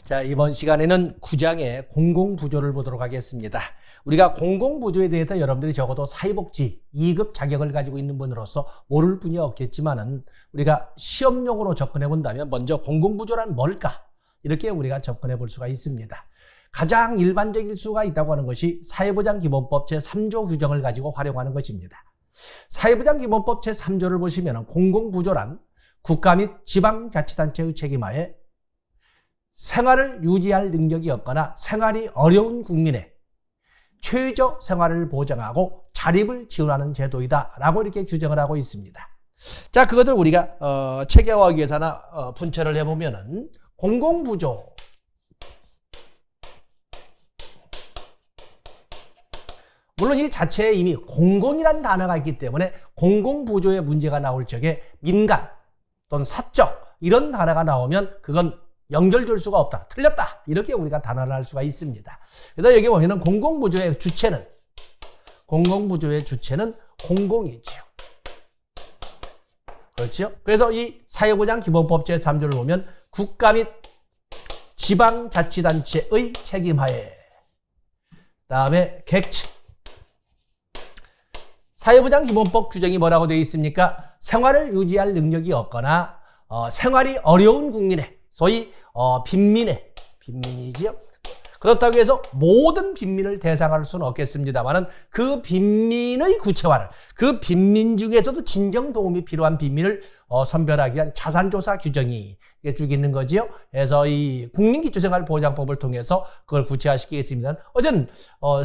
자, 이번 시간에는 9장의 공공부조를 보도록 하겠습니다. 우리가 공공부조에 대해서 여러분들이 적어도 사회복지 2급 자격을 가지고 있는 분으로서 모를 분이 없겠지만은 우리가 시험용으로 접근해 본다면 먼저 공공부조란 뭘까? 이렇게 우리가 접근해 볼 수가 있습니다. 가장 일반적일 수가 있다고 하는 것이 사회보장기본법 제3조 규정을 가지고 활용하는 것입니다. 사회보장기본법 제3조를 보시면 공공부조란 국가 및 지방자치단체의 책임하에 생활을 유지할 능력이 없거나 생활이 어려운 국민의 최저 생활을 보장하고 자립을 지원하는 제도이다 라고 이렇게 규정을 하고 있습니다. 자, 그것을 우리가 체계화하기 위해서 하나 분철을 해보면은 공공부조, 물론 이 자체에 이미 공공이라는 단어가 있기 때문에 공공부조의 문제가 나올 적에 민간 또는 사적 이런 단어가 나오면 그건 연결될 수가 없다, 틀렸다, 이렇게 우리가 단언을 할 수가 있습니다. 그래서 여기 보면은 공공부조의 주체는 공공이지요. 그렇죠? 그래서 이 사회보장기본법 제3조를 보면 국가 및 지방자치단체의 책임하에, 다음에 객체. 사회보장기본법 규정이 뭐라고 되어 있습니까? 생활을 유지할 능력이 없거나 생활이 어려운 국민의, 소위 빈민이지요. 그렇다고 해서 모든 빈민을 대상할 수는 없겠습니다만은 그 빈민의 구체화를, 그 빈민 중에서도 진정 도움이 필요한 빈민을 선별하기 위한 자산조사 규정이 쭉 있는 거지요. 그래서 이 국민기초생활보장법을 통해서 그걸 구체화시키겠습니다. 어쨌든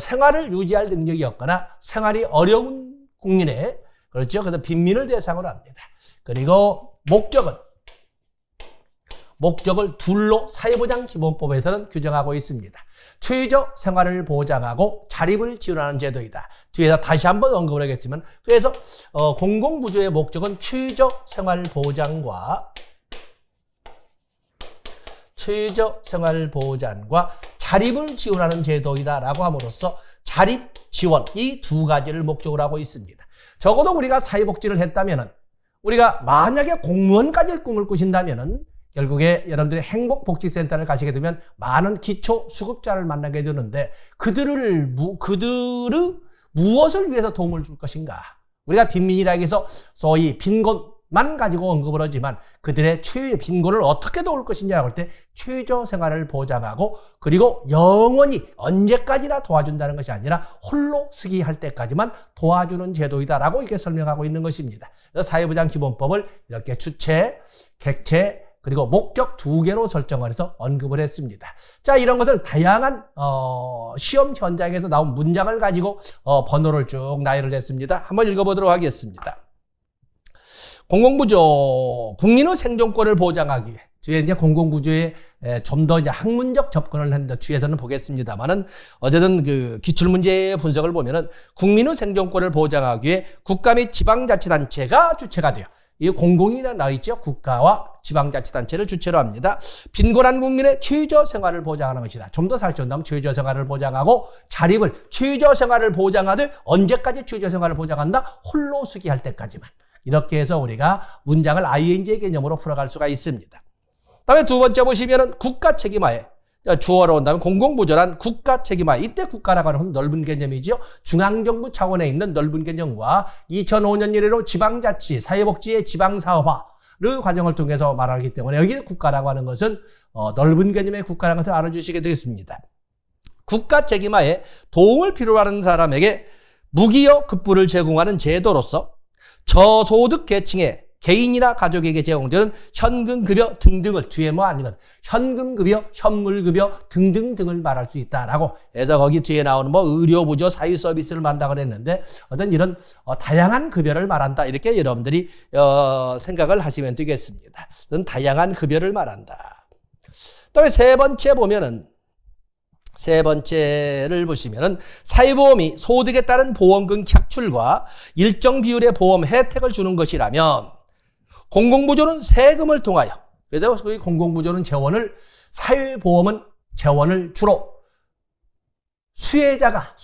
생활을 유지할 능력이 없거나 생활이 어려운 국민의, 그렇죠, 그래서 빈민을 대상으로 합니다. 그리고 목적을 둘로 사회보장기본법에서는 규정하고 있습니다. 최저 생활을 보장하고 자립을 지원하는 제도이다. 뒤에서 다시 한번 언급을 하겠지만, 그래서 공공부조의 목적은 최저 생활 보장과 자립을 지원하는 제도이다라고 함으로써 자립 지원, 이 두 가지를 목적으로 하고 있습니다. 적어도 우리가 사회복지를 했다면은, 우리가 만약에 공무원까지 꿈을 꾸신다면은 결국에 여러분들이 행복복지센터를 가시게 되면 많은 기초 수급자를 만나게 되는데 그들을 무엇을 위해서 도움을 줄 것인가? 우리가 빈민이라고 해서 소위 빈곤만 가지고 언급을 하지만 그들의 빈곤을 어떻게 도울 것이냐라고 할 때 최저 생활을 보장하고, 그리고 영원히 언제까지나 도와준다는 것이 아니라 홀로 서기할 때까지만 도와주는 제도이다라고 이렇게 설명하고 있는 것입니다. 그래서 사회보장기본법을 이렇게 주체, 객체, 그리고 목적 두 개로 설정을 해서 언급을 했습니다. 자, 이런 것을 다양한 시험 현장에서 나온 문장을 가지고 번호를 쭉 나열을 했습니다. 한번 읽어보도록 하겠습니다. 공공부조, 국민의 생존권을 보장하기 위해, 뒤에 이제 공공부조에 좀 더 이제 학문적 접근을 했는데 뒤에서는 보겠습니다만은, 어쨌든 그 기출문제의 분석을 보면은 국민의 생존권을 보장하기 위해 국가 및 지방자치단체가 주체가 돼요. 이 공공이 나와 있죠. 국가와 지방자치단체를 주체로 합니다. 빈곤한 국민의 최저 생활을 보장하는 것이다. 좀 더 살펴본다면 최저 생활을 보장하고 자립을, 최저 생활을 보장하되 언제까지 최저 생활을 보장한다? 홀로 서기할 때까지만. 이렇게 해서 우리가 문장을 ing의 개념으로 풀어갈 수가 있습니다. 다음에 두 번째 보시면은 국가 책임하에, 주어로 온다면 공공부조란 국가 책임하에, 이때 국가라고 하는 넓은 개념이죠. 중앙정부 차원에 있는 넓은 개념과 2005년 이래로 지방자치, 사회복지의 지방사업화의 과정을 통해서 말하기 때문에 여기 국가라고 하는 것은 넓은 개념의 국가라는 것을 알아주시게 되겠습니다. 국가 책임하에 도움을 필요로 하는 사람에게 무기여 급부를 제공하는 제도로서 저소득 계층의 개인이나 가족에게 제공되는 현금급여 등등을, 뒤에 뭐 아니면 현금급여, 현물급여 등등등을 말할 수 있다라고 해서 거기 뒤에 나오는 뭐 의료부조, 사회서비스를 말한다고 했는데 어떤 이런 다양한 급여를 말한다, 이렇게 여러분들이 생각을 하시면 되겠습니다. 어떤 다양한 급여를 말한다. 그다음에 세 번째를 보시면은 사회보험이 소득에 따른 보험금 cap출과 일정 비율의 보험 혜택을 주는 것이라면 공공부조는 세금을 통하여, 그래서 공공부조는 재원을, 사회보험은 재원을 주로 수혜자가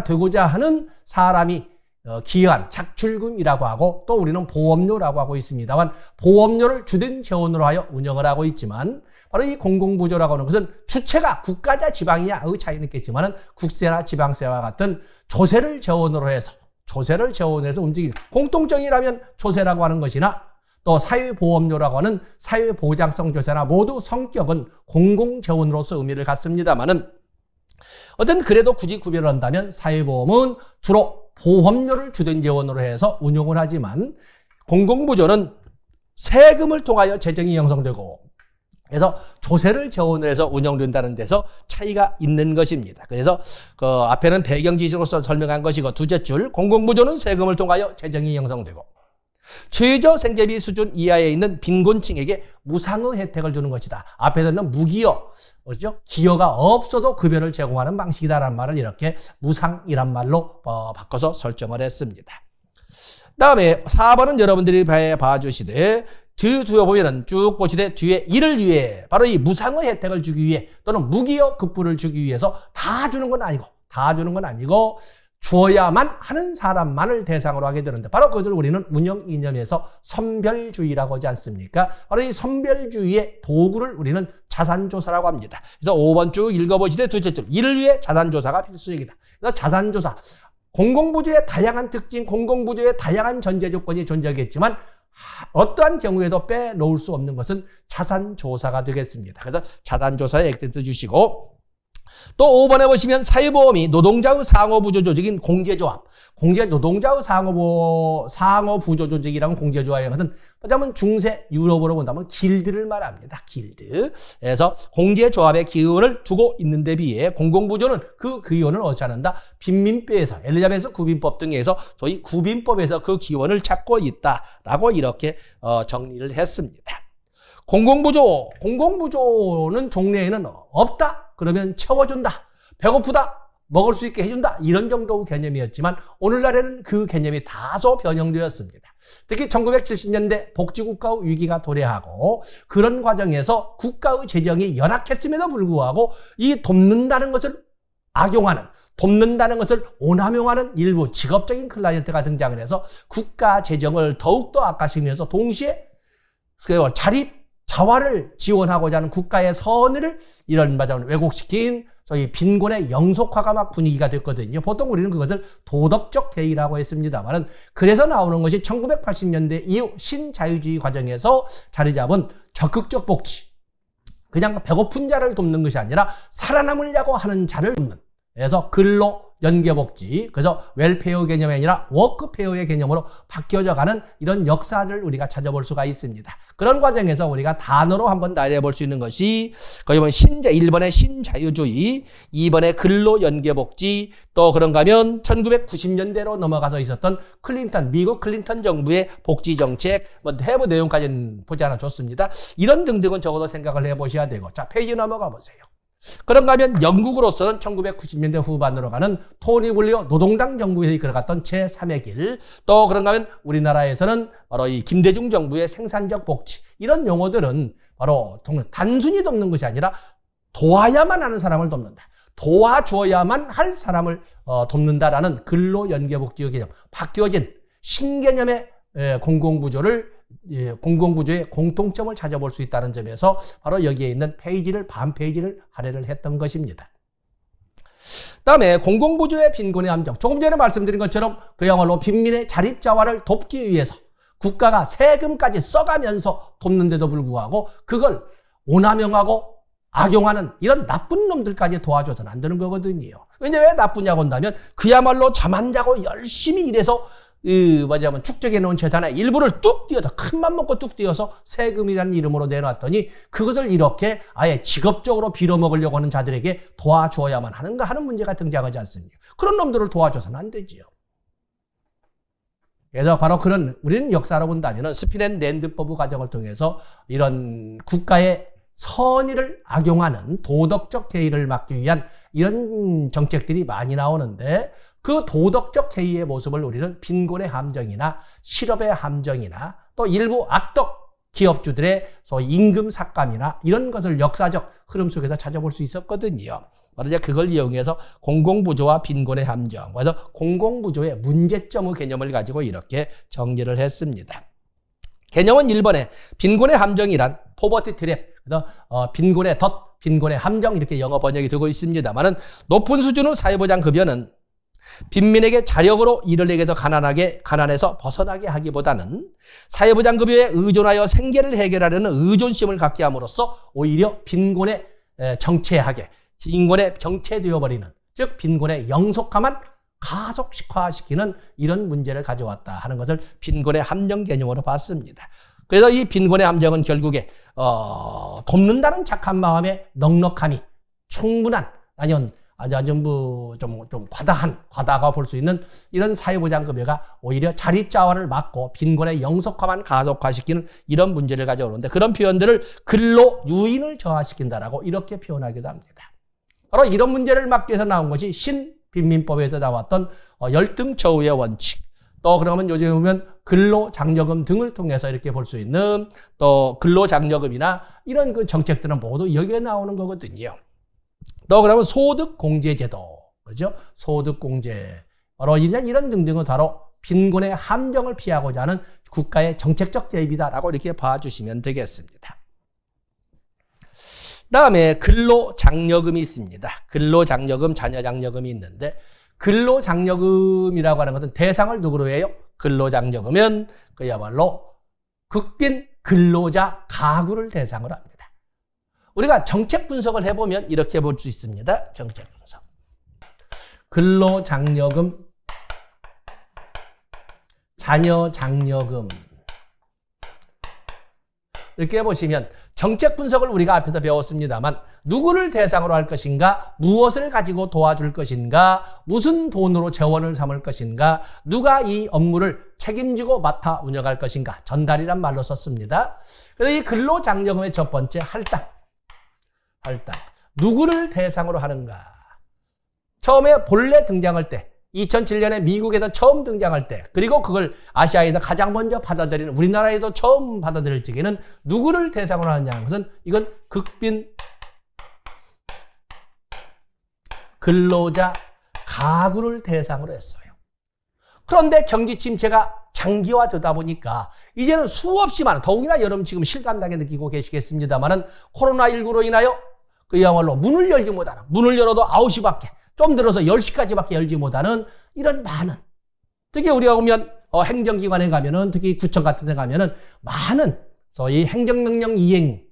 되고자 하는 사람이 기여한 객출금이라고 하고 또 우리는 보험료라고 하고 있습니다만 보험료를 주된 재원으로 하여 운영을 하고 있지만 바로 이 공공부조라고 하는 것은 주체가 국가냐 지방이냐의 차이는 있겠지만 국세나 지방세와 같은 조세를 재원으로 해서 움직이는 공통적이라면 조세라고 하는 것이나 또 사회보험료라고 하는 사회보장성 조세나 모두 성격은 공공재원으로서 의미를 갖습니다만은 어떤 그래도 굳이 구별을 한다면 사회보험은 주로 보험료를 주된 재원으로 해서 운용을 하지만 공공부조는 세금을 통하여 재정이 형성되고 그래서 조세를 재원으로 해서 운영된다는 데서 차이가 있는 것입니다. 그래서 그 앞에는 배경 지식으로서 설명한 것이고 두째 줄 공공부조는 세금을 통하여 재정이 형성되고 최저 생계비 수준 이하에 있는 빈곤층에게 무상의 혜택을 주는 것이다. 앞에서는 무기여, 그렇죠? 기여가 없어도 급여를 제공하는 방식이다라는 말을 이렇게 무상이란 말로 바꿔서 설정을 했습니다. 다음에 4번은 여러분들이 봐주시되 뒤에 보면은 쭉 보시되 뒤에 이를 위해 바로 이 무상의 혜택을 주기 위해 또는 무기여 급부를 주기 위해서 다 주는 건 아니고 주어야만 하는 사람만을 대상으로 하게 되는데 바로 그것을 우리는 운영 이념에서 선별주의라고 하지 않습니까? 바로 이 선별주의의 도구를 우리는 자산조사라고 합니다. 그래서 5번 쭉 읽어보시되 둘째 줄 이를 위해 자산조사가 필수적이다. 그래서 자산조사 공공부조의 다양한 특징, 공공부조의 다양한 전제 조건이 존재하겠지만 어떠한 경우에도 빼놓을 수 없는 것은 자산조사가 되겠습니다. 그래서 자산조사에 액센트 주시고 또 5번에 보시면 사회보험이 노동자의 상호부조 조직인 공제조합, 노동자의 상호부조 조직이라는 공제조합의 것은 하자면 중세 유럽으로 본다면 길드를 말합니다. 길드. 그래서 공제조합의 기원을 두고 있는 데 비해 공공부조는 그 기원을 얻지 않는다. 빈민법에서 엘리자베스 구빈법 등에서 저희 구빈법에서 그 기원을 찾고 있다라고 이렇게 정리를 했습니다. 공공부조는 종래에는 없다. 그러면 채워준다. 배고프다. 먹을 수 있게 해준다. 이런 정도의 개념이었지만 오늘날에는 그 개념이 다소 변형되었습니다. 특히 1970년대 복지국가의 위기가 도래하고 그런 과정에서 국가의 재정이 열악했음에도 불구하고 이 돕는다는 것을 악용하는 돕는다는 것을 오남용하는 일부 직업적인 클라이언트가 등장을 해서 국가 재정을 더욱더 악화시키면서 동시에 자활을 지원하고자 하는 국가의 선의를 이런 말하자면 왜곡시킨 소위 빈곤의 영속화가 막 분위기가 됐거든요. 보통 우리는 그것을 도덕적 대의라고 했습니다만은 그래서 나오는 것이 1980년대 이후 신자유주의 과정에서 자리 잡은 적극적 복지. 그냥 배고픈 자를 돕는 것이 아니라 살아남으려고 하는 자를 돕는. 그래서 근로 연계복지, 그래서 웰페어 개념이 아니라 워크페어의 개념으로 바뀌어져 가는 이런 역사를 우리가 찾아볼 수가 있습니다. 그런 과정에서 우리가 단어로 한번 나열해 볼 수 있는 것이 거기 보면 1번의 신자유주의, 2번의 근로 연계복지, 또 그런가 하면 1990년대로 넘어가서 있었던 미국 클린턴 정부의 복지정책, 해부 내용까지는 보지 않아 좋습니다. 이런 등등은 적어도 생각을 해보셔야 되고, 자, 페이지 넘어가 보세요. 그런가 하면 영국으로서는 1990년대 후반으로 가는 토니 블레어 노동당 정부에서 이끌어갔던 제3의 길, 또 그런가 하면 우리나라에서는 바로 이 김대중 정부의 생산적 복지, 이런 용어들은 바로 단순히 돕는 것이 아니라 도와야만 하는 사람을 돕는다. 도와줘야만 할 사람을 돕는다라는 근로 연계복지의 개념, 바뀌어진 신개념의 공공부조의 공통점을 찾아볼 수 있다는 점에서 바로 여기에 있는 반 페이지를 할애를 했던 것입니다. 다음에 공공부조의 빈곤의 함정. 조금 전에 말씀드린 것처럼 그야말로 빈민의 자립자활을 돕기 위해서 국가가 세금까지 써가면서 돕는데도 불구하고 그걸 오남용하고 악용하는 이런 나쁜 놈들까지 도와줘서는 안 되는 거거든요. 왜 나쁘냐고 한다면 그야말로 잠 안 자고 열심히 일해서 축적해 놓은 재산의 일부를 뚝 띄어서 큰맘 먹고 뚝 띄어서 세금이라는 이름으로 내놨더니 그것을 이렇게 아예 직업적으로 빌어먹으려고 하는 자들에게 도와줘야만 하는가 하는 문제가 등장하지 않습니까? 그런 놈들을 도와줘서는 안 되지요. 그래서 바로 우리는 역사로 본다면 스피넨랜드법의 과정을 통해서 이런 국가의 선의를 악용하는 도덕적 대의를 막기 위한 이런 정책들이 많이 나오는데 그 도덕적 대의의 모습을 우리는 빈곤의 함정이나 실업의 함정이나 또 일부 악덕 기업주들의 소위 임금 삭감이나 이런 것을 역사적 흐름 속에서 찾아볼 수 있었거든요. 바로 이제 그걸 이용해서 공공부조와 빈곤의 함정, 그래서 공공부조의 문제점의 개념을 가지고 이렇게 정리를 했습니다. 개념은 1번에 빈곤의 함정이란 포버티 트랩, 그래서 빈곤의 덫, 빈곤의 함정 이렇게 영어 번역이 되고 있습니다만은 높은 수준의 사회보장급여는 빈민에게 자력으로 이를 내게서 가난에서 벗어나게 하기보다는 사회보장급여에 의존하여 생계를 해결하려는 의존심을 갖게 함으로써 오히려 빈곤에 정체하게, 빈곤에 정체되어 버리는, 즉 빈곤의 영속화만 가속화시키는 이런 문제를 가져왔다 하는 것을 빈곤의 함정 개념으로 봤습니다. 그래서 이 빈곤의 함정은 결국에 돕는다는 착한 마음에 넉넉함이 충분한, 아니면 아주 좀 과다가 볼 수 있는 이런 사회보장급여가 오히려 자립자활을 막고 빈곤의 영속화만 가속화시키는 이런 문제를 가져오는데, 그런 표현들을 근로 유인을 저하시킨다라고 이렇게 표현하기도 합니다. 바로 이런 문제를 막기 위해서 나온 것이 신빈민법에서 나왔던 열등처우의 원칙, 또 그러면 요즘에 보면 근로장려금 등을 통해서 이렇게 볼 수 있는 또 근로장려금이나 이런 그 정책들은 모두 여기에 나오는 거거든요. 또 그러면 소득공제제도, 그죠? 소득공제, 바로 이런 등등은 바로 빈곤의 함정을 피하고자 하는 국가의 정책적 대입이다라고 이렇게 봐주시면 되겠습니다. 다음에 근로장려금이 있습니다. 근로장려금, 자녀장려금이 있는데, 근로장려금이라고 하는 것은 대상을 누구로 해요? 근로장려금은 그야말로 극빈 근로자 가구를 대상으로 합니다. 우리가 정책 분석을 해보면 이렇게 볼 수 있습니다. 정책 분석. 근로장려금, 자녀장려금. 이렇게 보시면 정책 분석을 우리가 앞에서 배웠습니다만, 누구를 대상으로 할 것인가, 무엇을 가지고 도와줄 것인가, 무슨 돈으로 재원을 삼을 것인가, 누가 이 업무를 책임지고 맡아 운영할 것인가, 전달이란 말로 썼습니다. 그래서 이 근로장려금의 첫 번째 할당. 누구를 대상으로 하는가. 처음에 본래 등장할 때, 2007년에 미국에서 처음 등장할 때, 그리고 그걸 아시아에서 가장 먼저 받아들이는, 우리나라에도 처음 받아들일 적에는 누구를 대상으로 하느냐는 것은, 이건 극빈 근로자 가구를 대상으로 했어요. 그런데 경기 침체가 장기화되다 보니까 이제는 수없이 많은, 더욱이나 여러분 지금 실감나게 느끼고 계시겠습니다만은, 코로나19로 인하여 그야말로 문을 열지 못하는, 문을 열어도 9시밖에, 좀 들어서 10시까지밖에 열지 못하는 이런 많은, 특히 우리가 보면 행정기관에 가면은, 특히 구청 같은 데 가면은 많은 소위 행정명령 이행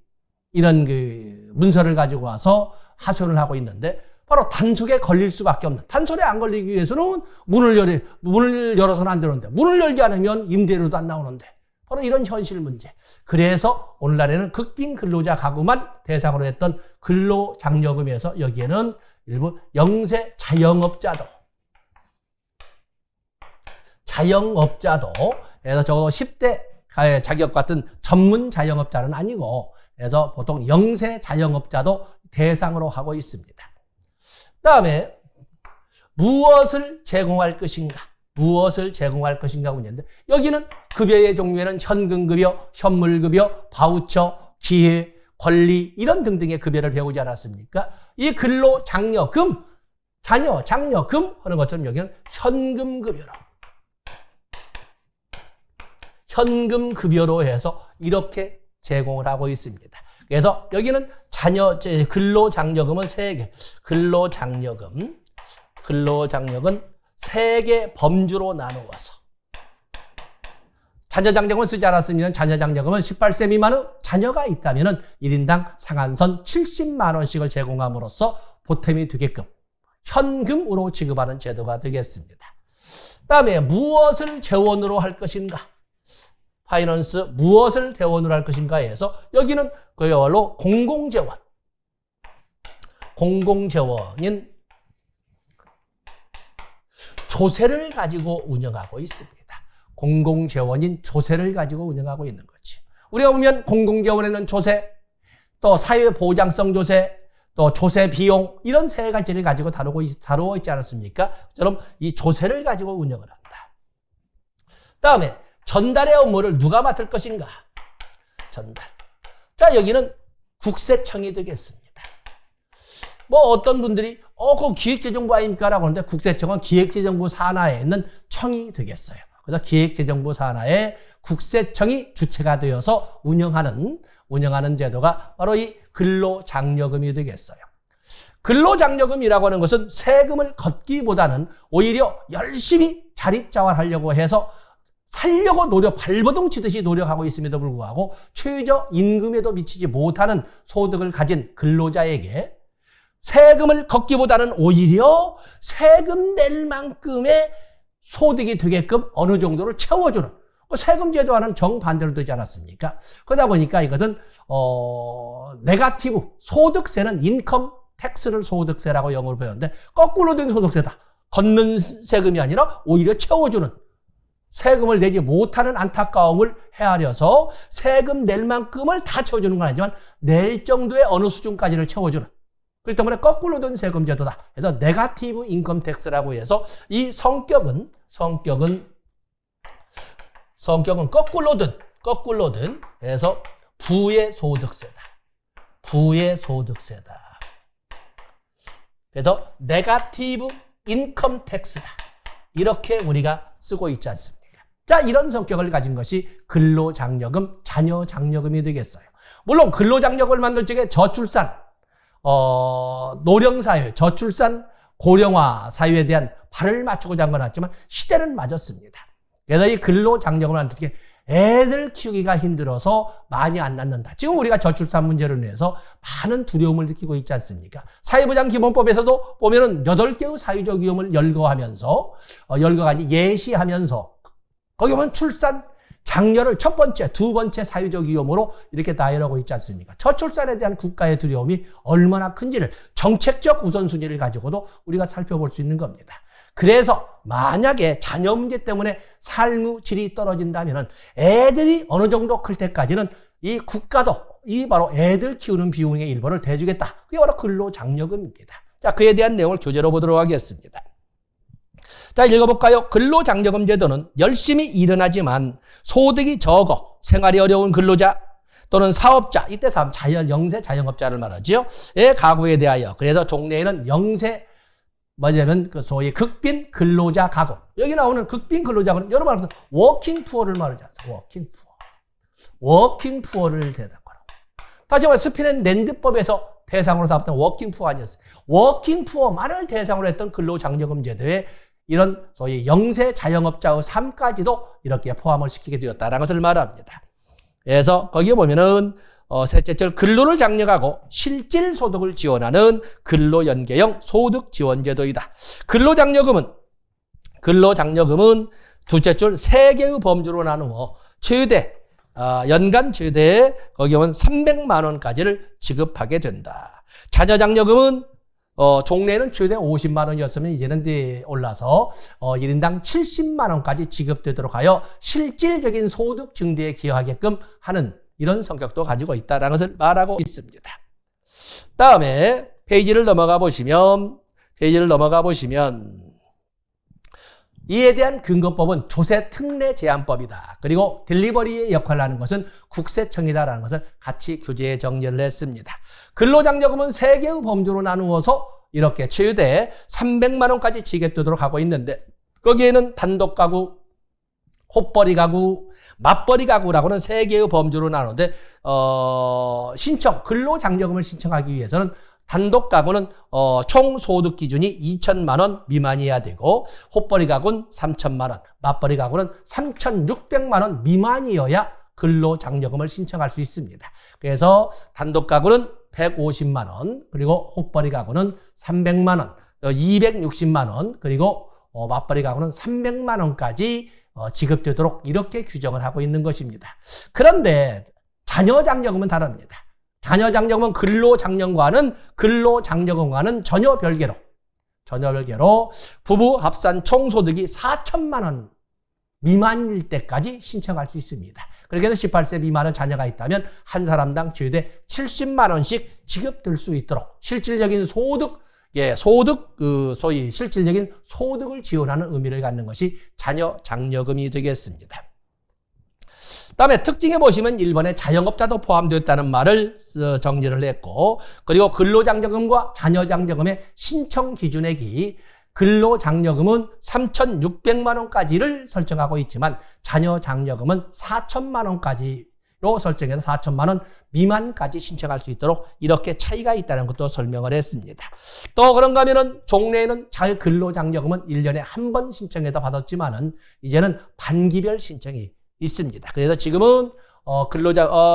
이런 그 문서를 가지고 와서 하소연을 하고 있는데, 바로 단속에 걸릴 수밖에 없는, 단속에 안 걸리기 위해서는 문을 열어서는 안 되는데, 문을 열지 않으면 임대료도 안 나오는데, 바로 이런 현실 문제. 그래서 오늘날에는 극빈 근로자 가구만 대상으로 했던 근로장려금에서 여기에는 일부 영세 자영업자도, 그래서 적어도 10대 자격 같은 전문 자영업자는 아니고, 그래서 보통 영세 자영업자도 대상으로 하고 있습니다. 다음에 무엇을 제공할 것인가 문제인데, 여기는 급여의 종류에는 현금급여, 현물급여, 바우처, 기회, 권리 이런 등등의 급여를 배우지 않았습니까? 이 근로장려금, 장려금 하는 것처럼 여기는 현금급여로 해서 이렇게 제공을 하고 있습니다. 그래서 여기는 근로장려금은 3개, 근로장려금 3개 범주로 나누어서, 자녀장려금은 쓰지 않았으면, 자녀장려금은 18세 미만의 자녀가 있다면 1인당 상한선 70만 원씩을 제공함으로써 보탬이 되게끔 현금으로 지급하는 제도가 되겠습니다. 다음에 무엇을 재원으로 할 것인가, 파이낸스 무엇을 재원으로 할 것인가에 해서 여기는 그야말로 공공재원인 조세를 가지고 운영하고 있습니다. 공공재원인 조세를 가지고 운영하고 있는 거지. 우리가 보면 공공재원에는 조세, 또 사회보장성 조세, 또 조세 비용 이런 세 가지를 가지고 다루고 있지 않았습니까? 그처럼 이 조세를 가지고 운영을 한다. 다음에 전달의 업무를 누가 맡을 것인가? 전달. 자, 여기는 국세청이 되겠습니다. 뭐 어떤 분들이 그거 기획재정부 아닙니까? 라고 하는데 국세청은 기획재정부 산하에 있는 청이 되겠어요. 그래서 기획재정부 산하에 국세청이 주체가 되어서 운영하는 제도가 바로 이 근로장려금이 되겠어요. 근로장려금이라고 하는 것은 세금을 걷기보다는 오히려 열심히 자립자활하려고 해서 살려고 발버둥 치듯이 노력하고 있음에도 불구하고 최저 임금에도 미치지 못하는 소득을 가진 근로자에게 세금을 걷기보다는 오히려 세금 낼 만큼의 소득이 되게끔 어느 정도를 채워주는 세금 제도와는 정반대로 되지 않았습니까? 그러다 보니까 이것은 네거티브 소득세는 인컴 텍스를 소득세라고 영어로 배웠는데 거꾸로 된 소득세다. 걷는 세금이 아니라 오히려 채워주는 세금을 내지 못하는 안타까움을 헤아려서 세금 낼 만큼을 다 채워주는 건 아니지만 낼 정도의 어느 수준까지를 채워주는 그렇기 때문에 거꾸로 된 세금 제도다. 그래서 네거티브 인컴 텍스라고 해서 이 성격은 거꾸로든 해서 부의 소득세다. 그래서 네거티브 인컴 텍스다. 이렇게 우리가 쓰고 있지 않습니까? 자, 이런 성격을 가진 것이 근로장려금, 자녀장려금이 되겠어요. 물론 근로장려금을 만들 적에 저출산, 노령사회, 저출산, 고령화 사회에 대한 발을 맞추고자 한 건 맞지만 시대는 맞았습니다. 그래서 이 근로장려금을 만들 적에 애들 키우기가 힘들어서 많이 안 낳는다. 지금 우리가 저출산 문제로 인해서 많은 두려움을 느끼고 있지 않습니까? 사회보장기본법에서도 보면은 8개의 사회적 위험을 열거하면서, 예시하면서, 거기 보면 출산, 장려를 첫 번째, 두 번째 사회적 위험으로 이렇게 나열하고 있지 않습니까? 저출산에 대한 국가의 두려움이 얼마나 큰지를 정책적 우선순위를 가지고도 우리가 살펴볼 수 있는 겁니다. 그래서 만약에 자녀 문제 때문에 삶의 질이 떨어진다면 애들이 어느 정도 클 때까지는 이 국가도 이 바로 애들 키우는 비용의 일부를 대주겠다. 그게 바로 근로장려금입니다. 자, 그에 대한 내용을 교재로 보도록 하겠습니다. 자, 읽어볼까요? 근로장려금 제도는 열심히 일은 하지만 소득이 적어 생활이 어려운 근로자 또는 사업자, 이때 영세 자영업자를 말하죠. 의 가구에 대하여. 그래서 종래에는 영세 뭐냐면 그 소위 극빈 근로자 가구. 여기 나오는 극빈 근로자는 여러분 알아서 워킹 푸어를 말하지 않습니까? 워킹 푸어를 대상으로. 다시 말해 스핀앤랜드법에서 대상으로 삼았던 워킹 푸어 아니었어요. 워킹 푸어만을 대상으로 했던 근로장려금 제도에 이런 소위 영세 자영업자의 삶까지도 이렇게 포함을 시키게 되었다는 것을 말합니다. 그래서 거기에 보면은 셋째절 근로를 장려하고 실질 소득을 지원하는 근로연계형 소득지원제도이다. 근로장려금은 둘째 줄 3개의 범주로 나누어 연간 최대 거기 오면 300만 원까지를 지급하게 된다. 자녀장려금은 종래는 최대 50만 원이었으면 이제는 올라서 1인당 70만 원까지 지급되도록 하여 실질적인 소득 증대에 기여하게끔 하는 이런 성격도 가지고 있다는 것을 말하고 있습니다. 다음에 페이지를 넘어가 보시면 이에 대한 근거법은 조세 특례 제한법이다. 그리고 딜리버리의 역할을 하는 것은 국세청이다라는 것을 같이 교재에 정리를 했습니다. 근로장려금은 3개의 범주로 나누어서 이렇게 최대 300만 원까지 지급되도록 하고 있는데 거기에는 단독 가구, 헛벌이 가구, 맞벌이 가구라고는 3개의 범주로 나누는데 근로장려금을 신청하기 위해서는 단독 가구는 총 소득 기준이 2천만 원 미만이어야 되고 헛벌이 가구는 3천만 원, 맞벌이 가구는 3,600만 원 미만이어야 근로장려금을 신청할 수 있습니다. 그래서 단독 가구는 150만 원, 그리고 헛벌이 가구는 300만 원, 260만 원, 그리고 맞벌이 가구는 300만 원까지 지급되도록 이렇게 규정을 하고 있는 것입니다. 그런데 자녀장려금은 다릅니다. 자녀장려금은 근로장려금과는 전혀 별개로 부부 합산 총소득이 4천만 원 미만일 때까지 신청할 수 있습니다. 그렇게 해서 18세 미만의 자녀가 있다면 한 사람당 최대 70만 원씩 지급될 수 있도록 실질적인 실질적인 소득을 지원하는 의미를 갖는 것이 자녀장려금이 되겠습니다. 그다음에 특징에 보시면 1번에 자영업자도 포함되었다는 말을 정리를 했고, 그리고 근로장려금과 자녀장려금의 신청 기준액이 근로장려금은 3,600만 원까지를 설정하고 있지만 자녀장려금은 4천만 원까지로 설정해서 4천만 원 미만까지 신청할 수 있도록 이렇게 차이가 있다는 것도 설명을 했습니다. 또 그런가 하면은 종래에는 근로장려금은 1년에 한 번 신청해도 받았지만은 이제는 반기별 신청이 있습니다. 그래서 지금은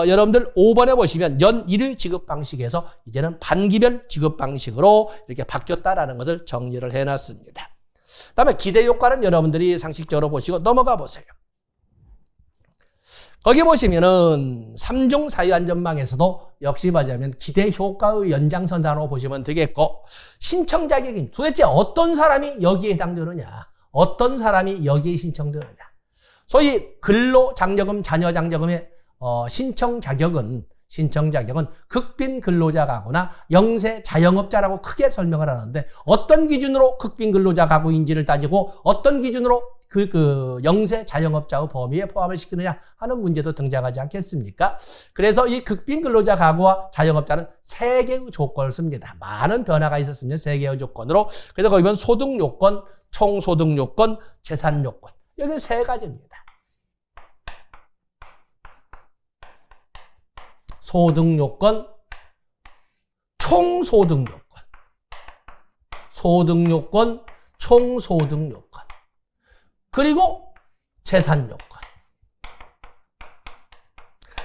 여러분들 5번에 보시면 연 1회 지급 방식에서 이제는 반기별 지급 방식으로 이렇게 바뀌었다라는 것을 정리를 해놨습니다. 그다음에 기대 효과는 여러분들이 상식적으로 보시고 넘어가 보세요. 거기 보시면은 3중 사유안전망에서도 역시 말하자면 기대 효과의 연장선상으로 보시면 되겠고, 신청 자격이 도대체 어떤 사람이 여기에 해당되느냐, 어떤 사람이 여기에 신청되느냐. 소위 근로장려금, 자녀장려금의 신청 자격은 극빈 근로자 가구나 영세 자영업자라고 크게 설명을 하는데, 어떤 기준으로 극빈 근로자 가구인지를 따지고 어떤 기준으로 그 영세 자영업자의 범위에 포함을 시키느냐 하는 문제도 등장하지 않겠습니까? 그래서 이 극빈 근로자 가구와 자영업자는 3개의 조건을 씁니다. 많은 변화가 있었습니다. 3개의 조건으로. 그래서 거기 보면 소득 요건, 총소득 요건, 재산 요건. 여기 3가지입니다. 소득 요건, 총소득 요건, 소득 요건, 총소득 요건, 그리고 재산 요건.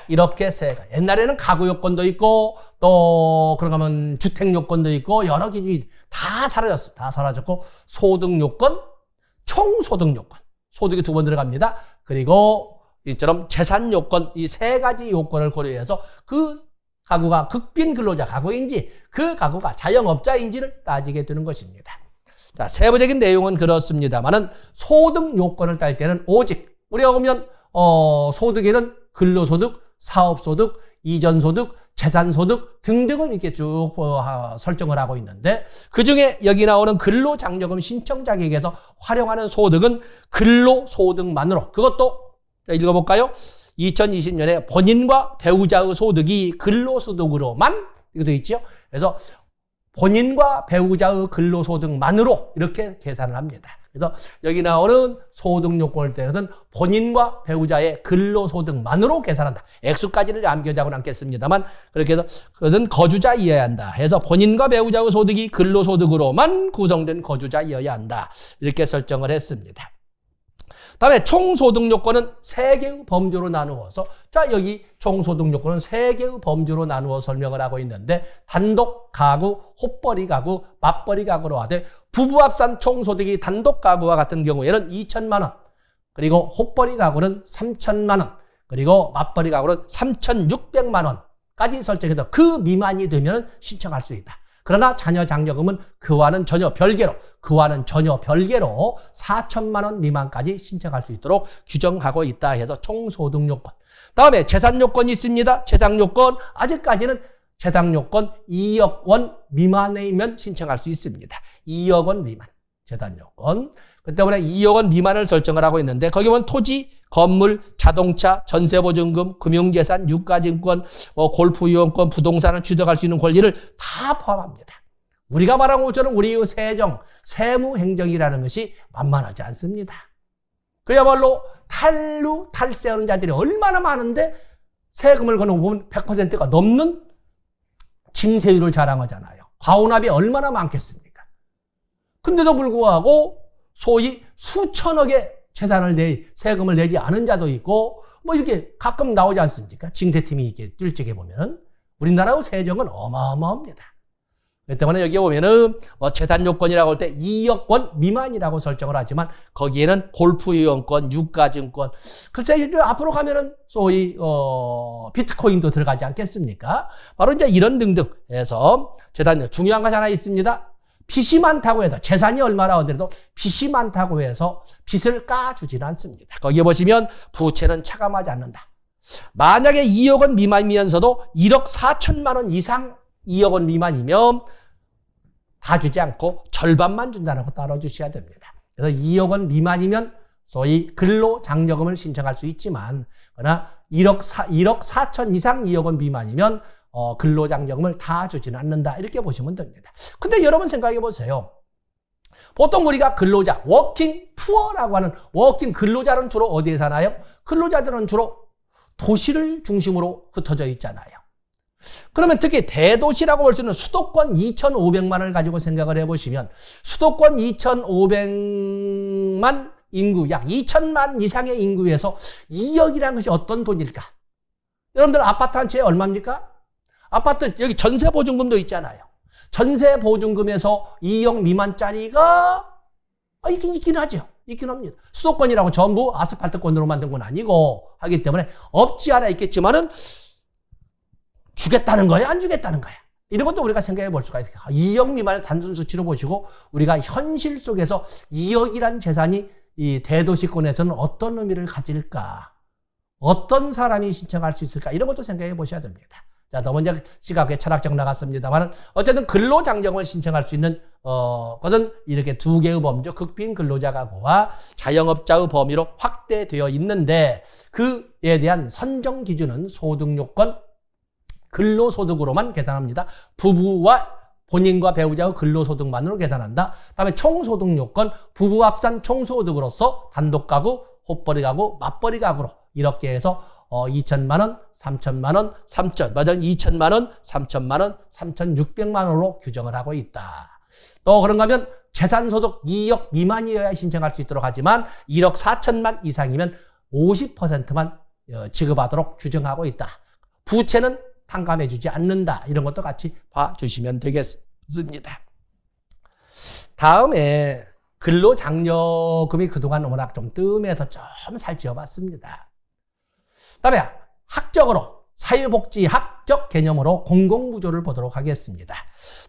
이렇게 3가지. 옛날에는 가구 요건도 있고, 또 그런가 하면 주택 요건도 있고, 여러 기준이 다 사라졌습니다. 다 사라졌고, 소득 요건, 총소득 요건. 소득이 2번 들어갑니다. 그리고 이처럼 재산 요건, 이 3가지 요건을 고려해서 그 가구가 극빈 근로자 가구인지 그 가구가 자영업자인지를 따지게 되는 것입니다. 자, 세부적인 내용은 그렇습니다만은 소득 요건을 딸 때는 오직 우리가 보면 소득에는 근로소득, 사업소득, 이전소득, 재산소득 등등을 이렇게 쭉 설정을 하고 있는데, 그중에 여기 나오는 근로장려금 신청 자격에서 활용하는 소득은 근로소득만으로, 그것도 읽어볼까요? 2020년에 본인과 배우자의 소득이 근로소득으로만 이거 되어 있죠. 그래서 본인과 배우자의 근로소득만으로 이렇게 계산을 합니다. 그래서 여기 나오는 소득 요건을 때는 본인과 배우자의 근로소득만으로 계산한다. 액수까지는 남겨자고는 않겠습니다만, 그렇게 해서 그것은 거주자이어야 한다. 해서 본인과 배우자의 소득이 근로소득으로만 구성된 거주자이어야 한다. 이렇게 설정을 했습니다. 다음에 총소득 요건은 3개의 범주로 나누어서, 자, 여기 총소득 요건은 3개의 범주로 나누어 설명을 하고 있는데, 단독 가구, 혼벌이 가구, 맞벌이 가구로 하되, 부부 합산 총소득이 단독 가구와 같은 경우에는 2천만 원, 그리고 혼벌이 가구는 3천만 원, 그리고 맞벌이 가구는 3,600만 원까지 설정해서 그 미만이 되면 신청할 수 있다. 그러나 자녀장려금은 그와는 전혀 별개로 4천만 원 미만까지 신청할 수 있도록 규정하고 있다 해서 총소득 요건. 다음에 재산 요건이 있습니다. 재산 요건, 아직까지는 재산 요건 2억 원 미만이면 신청할 수 있습니다. 2억 원 미만 재산 요건. 그 때문에 2억 원 미만을 설정을 하고 있는데, 거기 보면 토지, 건물, 자동차, 전세보증금, 금융재산, 유가증권, 골프이용권, 부동산을 취득할 수 있는 권리를 다 포함합니다. 우리가 말한 것처럼 우리의 세정, 세무행정이라는 것이 만만하지 않습니다. 그야말로 탈세하는 자들이 얼마나 많은데 세금을 거는 거 보면 100%가 넘는 징세율을 자랑하잖아요. 과온합이 얼마나 많겠습니까? 근데도 불구하고 소위 수천억의 세금을 내지 않은 자도 있고, 뭐 이렇게 가끔 나오지 않습니까? 징세팀이 이렇게 찔찍해 보면. 우리나라의 세정은 어마어마합니다. 그렇기 때문에 여기 보면은 재산 요건이라고 할 때 2억 원 미만이라고 설정을 하지만, 거기에는 골프이용권, 유가증권, 글쎄 이제 앞으로 가면은 소위 비트코인도 들어가지 않겠습니까? 바로 이제 이런 등등 해서 재산, 중요한 것이 하나 있습니다. 빚이 많다고 해도, 재산이 얼마나 하더라도 빚이 많다고 해서 빚을 까주지는 않습니다. 거기에 보시면 부채는 차감하지 않는다. 만약에 2억 원 미만이면서도 1억 4천만 원 이상 2억 원 미만이면 다 주지 않고 절반만 준다는 거 따라 주셔야 됩니다. 그래서 2억 원 미만이면 소위 근로장려금을 신청할 수 있지만, 그러나 1억 4천 이상 2억 원 미만이면 근로장려금을 다 주지는 않는다. 이렇게 보시면 됩니다. 근데 여러분 생각해 보세요. 보통 우리가 근로자, 워킹 푸어라고 하는 워킹 근로자는 주로 어디에 사나요? 근로자들은 주로 도시를 중심으로 흩어져 있잖아요. 그러면 특히 대도시라고 볼 수 있는 수도권 2,500만을 가지고 생각을 해보시면 수도권 2,500만 인구, 약 2천만 이상의 인구에서 2억이라는 것이 어떤 돈일까? 여러분들 아파트 한 채에 얼마입니까? 아파트 여기 전세보증금도 있잖아요. 전세보증금에서 2억 미만짜리가 있긴 하죠. 있긴 합니다. 수도권이라고 전부 아스팔트권으로 만든 건 아니고 하기 때문에 없지 않아 있겠지만은 주겠다는 거야? 안 주겠다는 거야? 이런 것도 우리가 생각해 볼 수가 있어요. 2억 미만의 단순 수치로 보시고 우리가 현실 속에서 2억이란 재산이 이 대도시권에서는 어떤 의미를 가질까? 어떤 사람이 신청할 수 있을까? 이런 것도 생각해 보셔야 됩니다. 자, 너무 이제 시각에 철학적 나갔습니다만 어쨌든 근로장려금을 신청할 수 있는 것은 이렇게 두 개의 범주, 극빈 근로자가구와 자영업자의 범위로 확대되어 있는데 그에 대한 선정 기준은 소득요건 근로소득으로만 계산합니다. 부부와 본인과 배우자의 근로소득만으로 계산한다. 다음에 총소득요건 부부 합산 총소득으로서 단독가구, 헛벌이 가구, 맞벌이 가구로 이렇게 해서 2천만 원, 3천만 원, 2천만 원, 3천만 원, 3,600만 원으로 규정을 하고 있다. 또 그런가 하면 재산소득 2억 미만이어야 신청할 수 있도록 하지만 1억 4천만 이상이면 50%만 지급하도록 규정하고 있다. 부채는 탕감해주지 않는다. 이런 것도 같이 봐주시면 되겠습니다. 다음에 근로장려금이 그동안 워낙 좀 뜸해서 좀 살찌워봤습니다. 그다음에 학적으로 사회복지학적 개념으로 공공부조를 보도록 하겠습니다.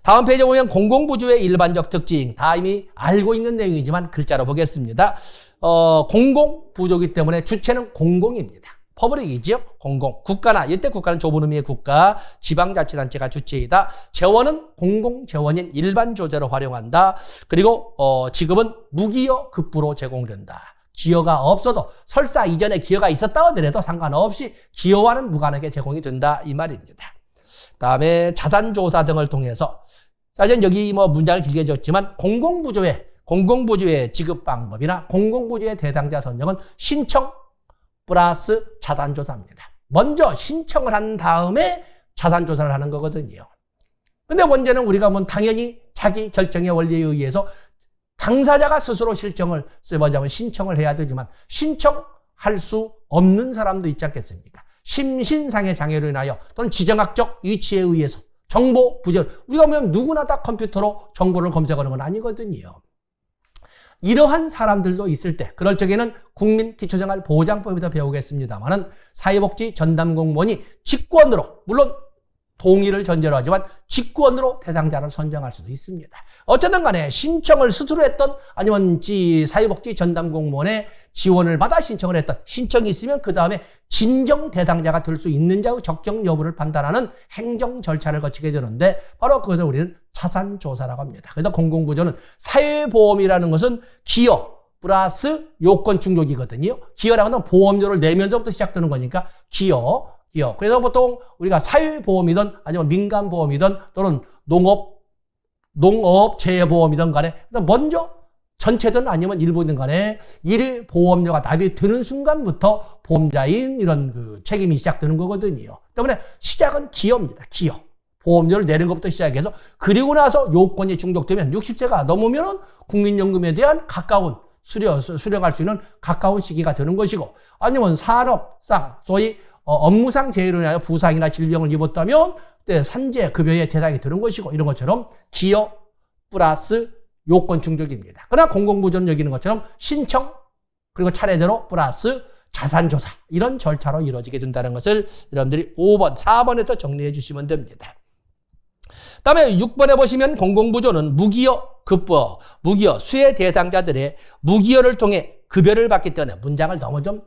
다음 페이지에 보면 공공부조의 일반적 특징 다 이미 알고 있는 내용이지만 글자로 보겠습니다. 공공부조이기 때문에 주체는 공공입니다. 퍼블릭이죠. 공공. 국가나 이때 국가는 좁은 의미의 국가, 지방자치단체가 주체이다. 재원은 공공재원인 일반조제로 활용한다. 그리고 지급은 무기여 급부로 제공된다. 기여가 없어도 설사 이전에 기여가 있었다 하더라도 상관없이 기여와는 무관하게 제공이 된다 이 말입니다. 다음에 자산조사 등을 통해서 사실 여기 문장을 길게 줬지만 공공부조의 지급 방법이나 공공부조의 대상자 선정은 신청 플러스 자산조사입니다. 먼저 신청을 한 다음에 자산조사를 하는 거거든요. 근데 문제는 우리가 당연히 자기 결정의 원리에 의해서 당사자가 스스로 신청을 해야 되지만 신청할 수 없는 사람도 있지 않겠습니까? 심신상의 장애로 인하여 또는 지정학적 위치에 의해서 정보 부재, 우리가 보면 누구나 다 컴퓨터로 정보를 검색하는 건 아니거든요. 이러한 사람들도 있을 때 그럴 적에는 국민기초생활보장법에서 배우겠습니다만은 사회복지 전담공무원이 직권으로 물론 동의를 전제로 하지만 직권으로 대상자를 선정할 수도 있습니다. 어쨌든 간에 신청을 스스로 했던 아니면 사회복지 전담공무원의 지원을 받아 신청을 했던 신청이 있으면 그 다음에 진정 대상자가 될 수 있는 자의 적격 여부를 판단하는 행정 절차를 거치게 되는데 바로 그것을 우리는 자산조사라고 합니다. 그래서 공공부조는 사회보험이라는 것은 기여 플러스 요건 충족이거든요. 기여라는 건 보험료를 내면서부터 시작되는 거니까 기여. 그래서 보통 우리가 사회보험이든 아니면 민간보험이든 또는 농업재해보험이든 간에 먼저 전체든 아니면 일부든 간에 이 보험료가 납입이 되는 순간부터 보험자인 이런 책임이 시작되는 거거든요. 때문에 시작은 기여입니다. 기여. 보험료를 내는 것부터 시작해서 그리고 나서 요건이 충족되면 60세가 넘으면 국민연금에 대한 가까운 수령할 수 있는 가까운 시기가 되는 것이고 아니면 산업상 소위 업무상 재해로 인하여 부상이나 질병을 입었다면 산재 급여의 대상이 되는 것이고 이런 것처럼 기여 플러스 요건 충족입니다. 그러나 공공부조는 여기 있는 것처럼 신청 그리고 차례대로 플러스 자산조사 이런 절차로 이루어지게 된다는 것을 여러분들이 5번, 4번에서 정리해 주시면 됩니다. 다음에 6번에 보시면 공공부조는 무기여 급부, 무기여 수혜 대상자들의 무기여를 통해 급여를 받기 때문에 문장을 너무 좀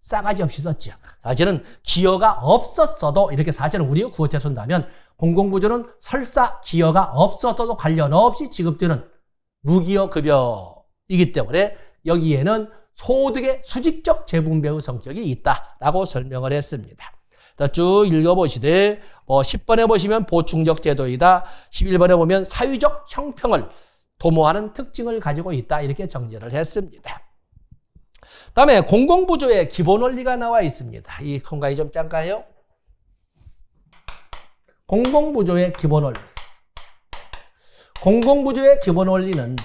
싸가지 없이 썼죠. 사실은 기여가 없었어도 이렇게 사실은 우리가 구어체 쓴다면 공공부조는 설사 기여가 없었어도 관련 없이 지급되는 무기여 급여이기 때문에 여기에는 소득의 수직적 재분배의 성격이 있다라고 설명을 했습니다. 쭉 읽어보시되 10번에 보시면 보충적 제도이다. 11번에 보면 사회적 형평을 도모하는 특징을 가지고 있다. 이렇게 정리를 했습니다. 다음에 공공부조의 기본 원리가 나와 있습니다. 이空간이 좀 짠가요? 공공부조의 기본 원리. 공공부조의 기본 원리는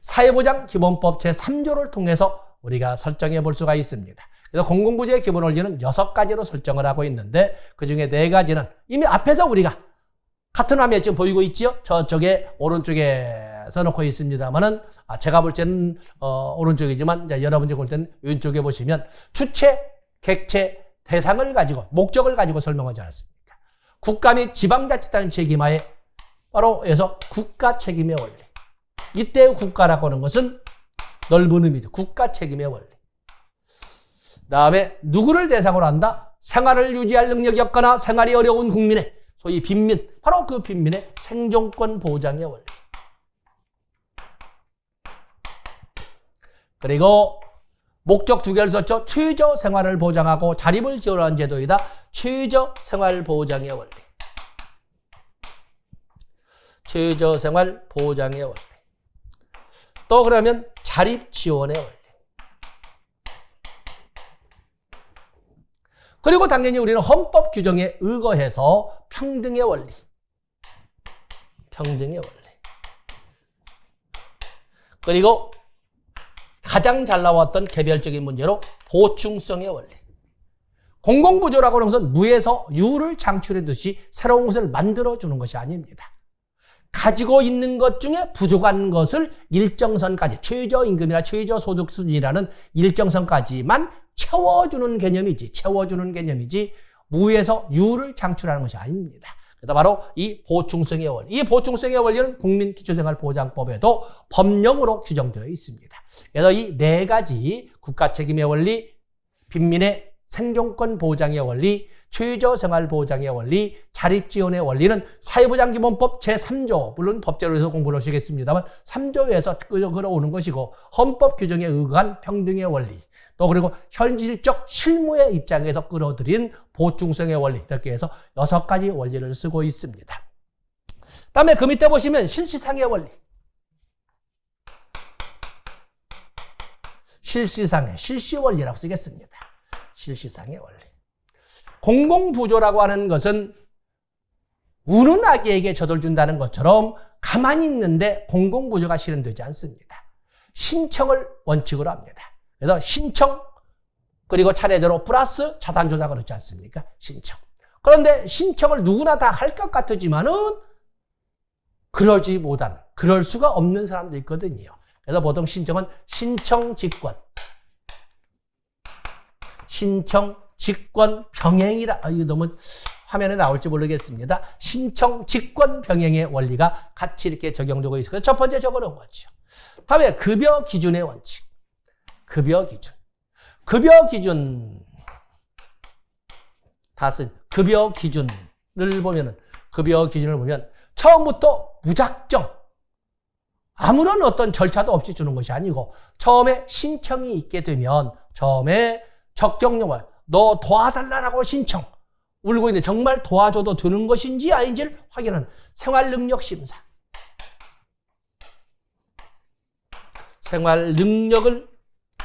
사회보장기본법 제3조를 통해서 우리가 설정해 볼 수가 있습니다. 그래서 공공부조의 기본 원리는 6가지로 설정을 하고 있는데 그중에 4가지는 이미 앞에서 우리가 같은 화면에 지금 보이고 있죠? 저쪽에 오른쪽에 써놓고 있습니다만은 제가 볼 때는 오른쪽이지만 이제 여러분이 볼 때는 왼쪽에 보시면 주체, 객체, 대상을 가지고 목적을 가지고 설명하지 않았습니까? 국가 및 지방자치단체 기마에 바로 해서 국가 책임의 원리. 이때의 국가라고 하는 것은 넓은 의미죠. 국가 책임의 원리. 다음에 누구를 대상으로 한다? 생활을 유지할 능력이 없거나 생활이 어려운 국민의 소위 빈민, 바로 그 빈민의 생존권 보장의 원리. 그리고 목적 2개를 썼죠. 최저 생활을 보장하고 자립을 지원하는 제도이다. 최저 생활 보장의 원리. 최저 생활 보장의 원리. 또 그러면 자립 지원의 원리. 그리고 당연히 우리는 헌법 규정에 의거해서 평등의 원리. 평등의 원리. 그리고 가장 잘 나왔던 개별적인 문제로 보충성의 원리. 공공부조라고 하는 것은 무에서 유를 창출하듯이 새로운 것을 만들어주는 것이 아닙니다. 가지고 있는 것 중에 부족한 것을 일정선까지 최저임금이나 최저소득 수준이라는 일정선까지만 채워주는 개념이지 무에서 유를 창출하는 것이 아닙니다. 그래서 바로 이 보충성의 원리. 이 보충성의 원리는 국민기초생활보장법에도 법령으로 규정되어 있습니다. 그래서 이 4가지 국가책임의 원리, 빈민의 생존권 보장의 원리, 최저생활보장의 원리, 자립지원의 원리는 사회보장기본법 제3조, 물론 법제로에서 공부를 하시겠습니다만 3조에서 끌어오는 것이고 헌법 규정에 의거한 평등의 원리, 또 그리고 현실적 실무의 입장에서 끌어들인 보충성의 원리, 이렇게 해서 6가지 원리를 쓰고 있습니다. 다음에 그 밑에 보시면 실시상의 원리. 실시원리라고 쓰겠습니다. 실시상의 원리. 공공부조라고 하는 것은 우는 아기에게 젖을 준다는 것처럼 가만히 있는데 공공부조가 실현되지 않습니다. 신청을 원칙으로 합니다. 그래서 신청, 그리고 차례대로 플러스 자산조사 그렇지 않습니까? 신청. 그런데 신청을 누구나 다 할 것 같지만은 그러지 못하는, 그럴 수가 없는 사람도 있거든요. 그래서 보통 신청은 신청직권, 신청직권 병행이라, 이거 너무 화면에 나올지 모르겠습니다. 신청직권 병행의 원리가 같이 이렇게 적용되고 있어요. 첫 번째 적어놓은 거죠. 다음에 급여 기준의 원칙. 급여 기준. 급여 기준을 보면 처음부터 무작정 아무런 어떤 절차도 없이 주는 것이 아니고 처음에 신청이 있게 되면 처음에 적격용을 너 도와달라고 신청 울고 있는데 정말 도와줘도 되는 것인지 아닌지를 확인하는 생활능력심사. 생활능력을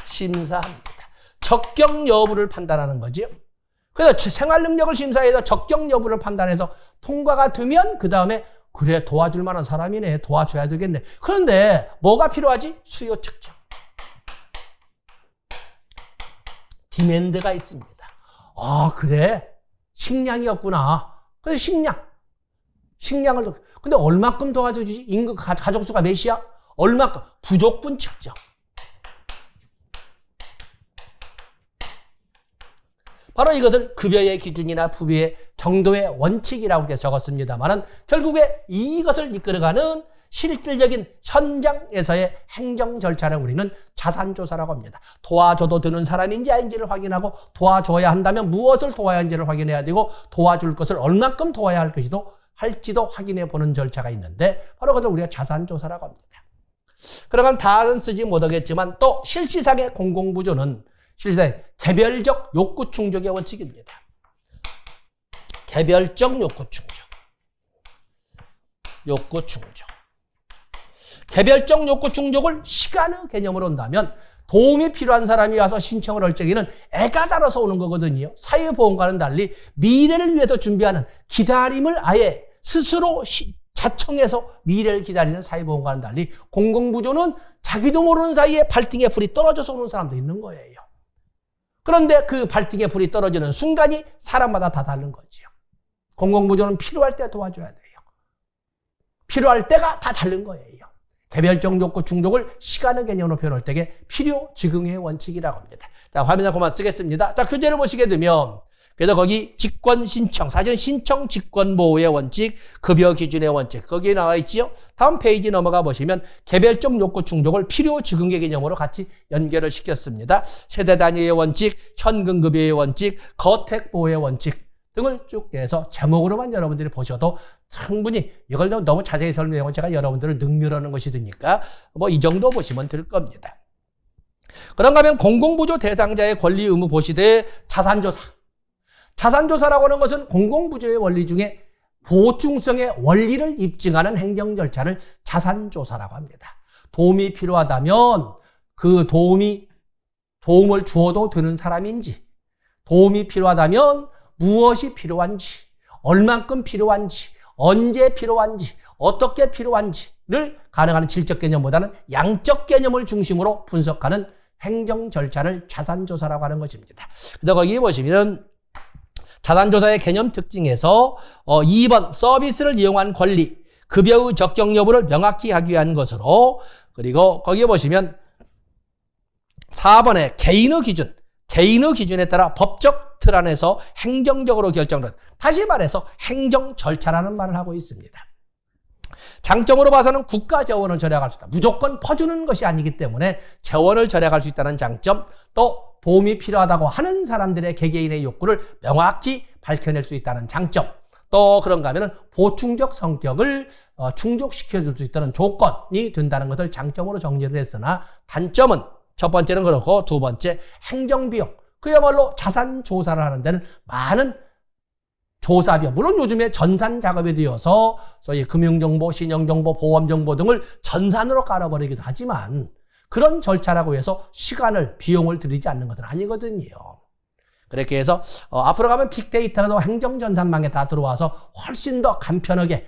심사합니다. 적격 여부를 판단하는 거죠. 그래서 생활능력을 심사해서 적격 여부를 판단해서 통과가 되면 그 다음에 그래 도와줄 만한 사람이네, 도와줘야 되겠네. 그런데 뭐가 필요하지? 수요 측정. 디맨드가 있습니다. 아 그래 식량이었구나. 그래서 식량을 근데 얼마큼 도와주지? 인구 가족 수가 몇이야? 얼마큼? 부족분 측정. 바로 이것을 급여의 기준이나 부여의 정도의 원칙이라고 이렇게 적었습니다만은 결국에 이것을 이끌어가는 실질적인 현장에서의 행정 절차를 우리는 자산조사라고 합니다. 도와줘도 되는 사람인지 아닌지를 확인하고 도와줘야 한다면 무엇을 도와야 하는지를 확인해야 되고 도와줄 것을 얼마큼 도와야 할지도 확인해 보는 절차가 있는데 바로 그것을 우리가 자산조사라고 합니다. 그러면 다는 쓰지 못하겠지만 또 실시상의 공공부조는 실시상의 개별적 욕구 충족의 원칙입니다. 개별적 욕구 충족. 욕구 충족. 개별적 욕구 충족을 시간의 개념으로 한다면 도움이 필요한 사람이 와서 신청을 할 적에는 애가 달아서 오는 거거든요. 사회보험과는 달리 미래를 위해서 준비하는 기다림을 아예 스스로 자청해서 미래를 기다리는 사회보험과는 달리 공공부조는 자기도 모르는 사이에 발등에 불이 떨어져서 오는 사람도 있는 거예요. 그런데 그 발등에 불이 떨어지는 순간이 사람마다 다 다른 거지요. 공공부조는 필요할 때 도와줘야 돼요. 필요할 때가 다 다른 거예요. 개별적 욕구 충족을 시간의 개념으로 표현할 때에 필요 즉응의 원칙이라고 합니다. 자, 화면에 그만 쓰겠습니다. 자, 교재를 보시게 되면 그래서 거기 직권 신청, 사실은 신청 직권 보호의 원칙, 급여 기준의 원칙 거기에 나와 있지요. 다음 페이지 넘어가 보시면 개별적 욕구 충족을 필요 즉응의 개념으로 같이 연결을 시켰습니다. 세대 단위의 원칙, 현금 급여의 원칙, 거택 보호의 원칙 등을 쭉 해서 제목으로만 여러분들이 보셔도 충분히 이걸 너무 자세히 설명하면 제가 여러분들을 능멸하는 것이 되니까 뭐 이 정도 보시면 될 겁니다. 그런가 하면 공공부조 대상자의 권리 의무 보시되 자산조사. 자산조사라고 하는 것은 공공부조의 원리 중에 보충성의 원리를 입증하는 행정 절차를 자산조사라고 합니다. 도움이 필요하다면 그 도움을 주어도 되는 사람인지, 도움이 필요하다면 무엇이 필요한지, 얼만큼 필요한지, 언제 필요한지, 어떻게 필요한지를 가능한 질적 개념보다는 양적 개념을 중심으로 분석하는 행정 절차를 자산조사라고 하는 것입니다. 그래서 거기 보시면 자산조사의 개념 특징에서 2번 서비스를 이용한 권리, 급여의 적격 여부를 명확히 하기 위한 것으로, 그리고 거기에 보시면 4번에 개인의 기준에 따라 법적 틀 안에서 행정적으로 결정된, 다시 말해서 행정 절차라는 말을 하고 있습니다. 장점으로 봐서는 국가 재원을 절약할 수 있다. 무조건 퍼주는 것이 아니기 때문에 재원을 절약할 수 있다는 장점, 또 도움이 필요하다고 하는 사람들의 개개인의 욕구를 명확히 밝혀낼 수 있다는 장점, 또 그런가 하면 보충적 성격을 충족시켜줄 수 있다는 조건이 된다는 것을 장점으로 정리를 했으나 단점은 첫 번째는 그렇고 두 번째 행정비용, 그야말로 자산조사를 하는 데는 많은 조사비용, 물론 요즘에 전산 작업이 되어서 소위 금융정보, 신용정보, 보험정보 등을 전산으로 깔아버리기도 하지만 그런 절차라고 해서 시간을, 비용을 들이지 않는 것은 아니거든요. 그렇게 해서 앞으로 가면 빅데이터도 행정전산망에 다 들어와서 훨씬 더 간편하게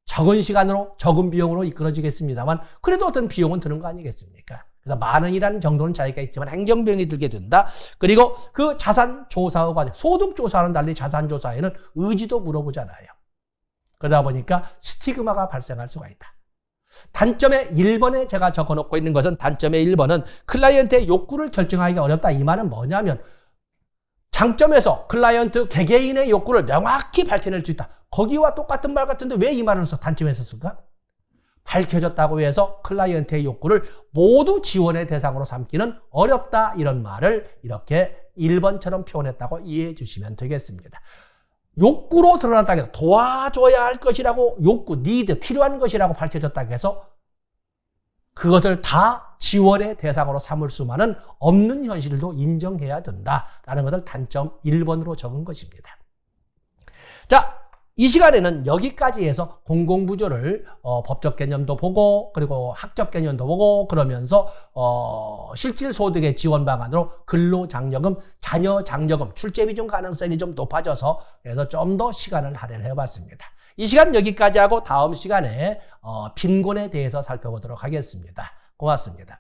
적은 시간으로 적은 비용으로 이끌어지겠습니다만 그래도 어떤 비용은 드는 거 아니겠습니까? 그래서 만 원이라는 정도는 차이가 있지만 행정비용이 들게 된다. 그리고 그 자산조사와 과정, 소득조사와는 달리 자산조사에는 의지도 물어보잖아요. 그러다 보니까 스티그마가 발생할 수가 있다. 단점의 1번에 제가 적어놓고 있는 것은, 단점의 1번은 클라이언트의 욕구를 결정하기가 어렵다. 이 말은 뭐냐면 장점에서 클라이언트 개개인의 욕구를 명확히 밝혀낼 수 있다. 거기와 똑같은 말 같은데 왜 이 말을 단점에서 쓸까? 밝혀졌다고 해서 클라이언트의 욕구를 모두 지원의 대상으로 삼기는 어렵다. 이런 말을 이렇게 1번처럼 표현했다고 이해해 주시면 되겠습니다. 욕구로 드러났다고 해서 도와줘야 할 것이라고, 욕구, 니드, 필요한 것이라고 밝혀졌다고 해서 그것을 다 지원의 대상으로 삼을 수만은 없는 현실도 인정해야 된다라는 것을 단점 1번으로 적은 것입니다. 자, 이 시간에는 여기까지 해서 공공부조를 법적 개념도 보고 그리고 학적 개념도 보고 그러면서 실질소득의 지원 방안으로 근로장려금, 자녀장려금, 출제비중 가능성이 좀 높아져서 그래서 좀 더 시간을 할애를 해봤습니다. 이 시간 여기까지 하고 다음 시간에 빈곤에 대해서 살펴보도록 하겠습니다. 고맙습니다.